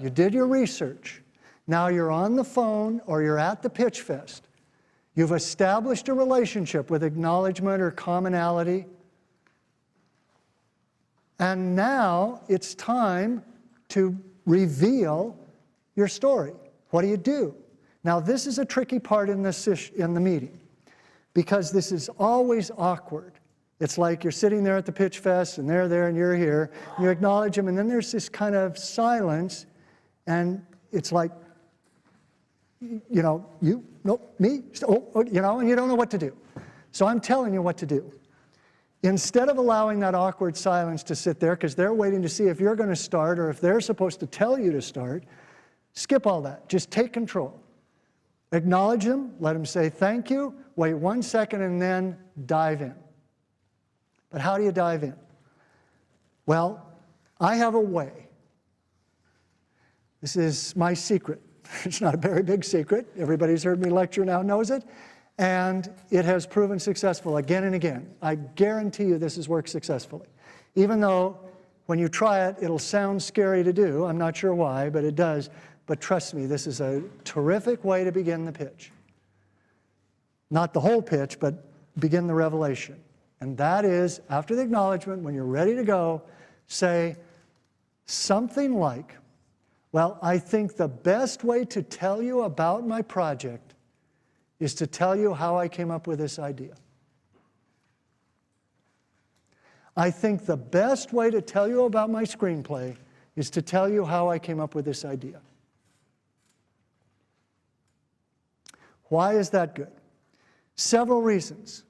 You did your research. Now you're on the phone or you're at the pitch fest. You've established a relationship with acknowledgement or commonality. And now it's time to reveal your story. What do you do? Now this is a tricky part in the meeting, because this is always awkward. It's like you're sitting there at the pitch fest and they're there and you're here, and you acknowledge them, and then there's this kind of silence, and it's like, you know, you, no, me, oh, you know, and you don't know what to do. So I'm telling you what to do. Instead of allowing that awkward silence to sit there, because they're waiting to see if you're going to start or if they're supposed to tell you to start, skip all that. Just take control. Acknowledge them, let them say thank you, wait 1 second, and then dive in. But how do you dive in? Well, I have a way. This is my secret. It's not a very big secret. Everybody who's heard me lecture now knows it. And it has proven successful again and again. I guarantee you this has worked successfully. Even though when you try it, it'll sound scary to do. I'm not sure why, but it does. But trust me, this is a terrific way to begin the pitch. Not the whole pitch, but begin the revelation. And that is, after the acknowledgement, when you're ready to go, say something like, well, I think the best way to tell you about my project is to tell you how I came up with this idea. I think the best way to tell you about my screenplay is to tell you how I came up with this idea. Why is that good? Several reasons.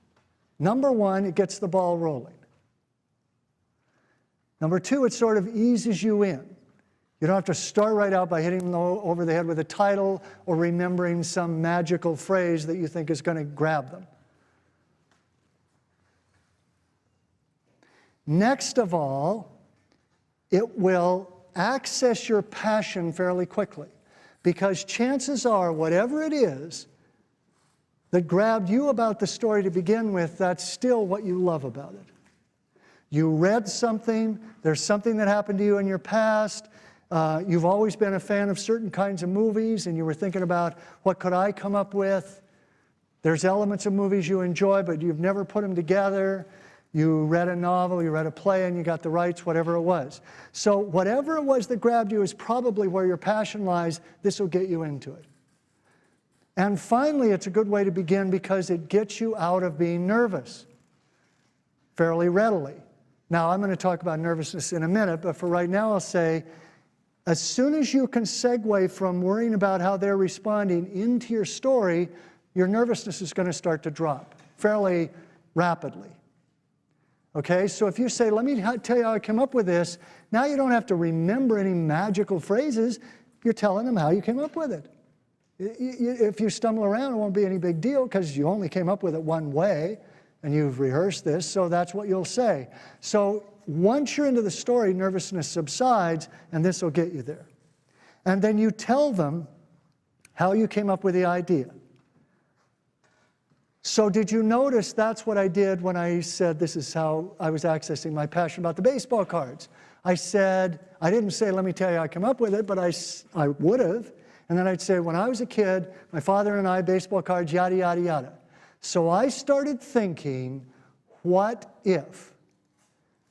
Number one, it gets the ball rolling. Number two, it sort of eases you in. You don't have to start right out by hitting them over the head with a title or remembering some magical phrase that you think is going to grab them. Next of all, it will access your passion fairly quickly, because chances are, whatever it is that grabbed you about the story to begin with, that's still what you love about it. You read something, there's something that happened to you in your past, you've always been a fan of certain kinds of movies, and you were thinking about, what could I come up with? There's elements of movies you enjoy, but you've never put them together. You read a novel, you read a play, and you got the rights, whatever it was. So whatever it was that grabbed you is probably where your passion lies. This will get you into it. And finally, it's a good way to begin because it gets you out of being nervous fairly readily. Now, I'm going to talk about nervousness in a minute, but for right now, I'll say, as soon as you can segue from worrying about how they're responding into your story, your nervousness is going to start to drop fairly rapidly. Okay, so if you say, let me tell you how I came up with this, now you don't have to remember any magical phrases. You're telling them how you came up with it. If you stumble around, it won't be any big deal because you only came up with it one way and you've rehearsed this, so that's what you'll say. So once you're into the story, nervousness subsides, and this will get you there. And then you tell them how you came up with the idea. So did you notice that's what I did when I said this is how I was accessing my passion about the baseball cards? I said, I didn't say, let me tell you how I came up with it, but I would have. And then I'd say, when I was a kid, my father and I, baseball cards, yada, yada, yada. So I started thinking, what if?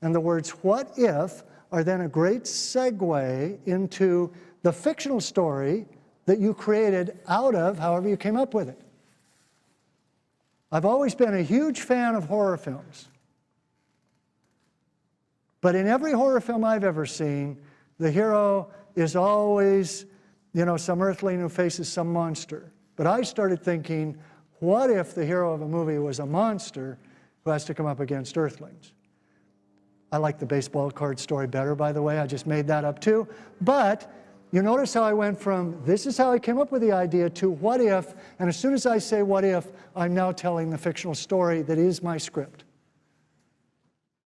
And the words what if are then a great segue into the fictional story that you created out of however you came up with it. I've always been a huge fan of horror films. But in every horror film I've ever seen, the hero is always, you know, some earthling who faces some monster. But I started thinking, what if the hero of a movie was a monster who has to come up against earthlings? I like the baseball card story better, by the way. I just made that up too. But you notice how I went from this is how I came up with the idea to what if, and as soon as I say what if, I'm now telling the fictional story that is my script.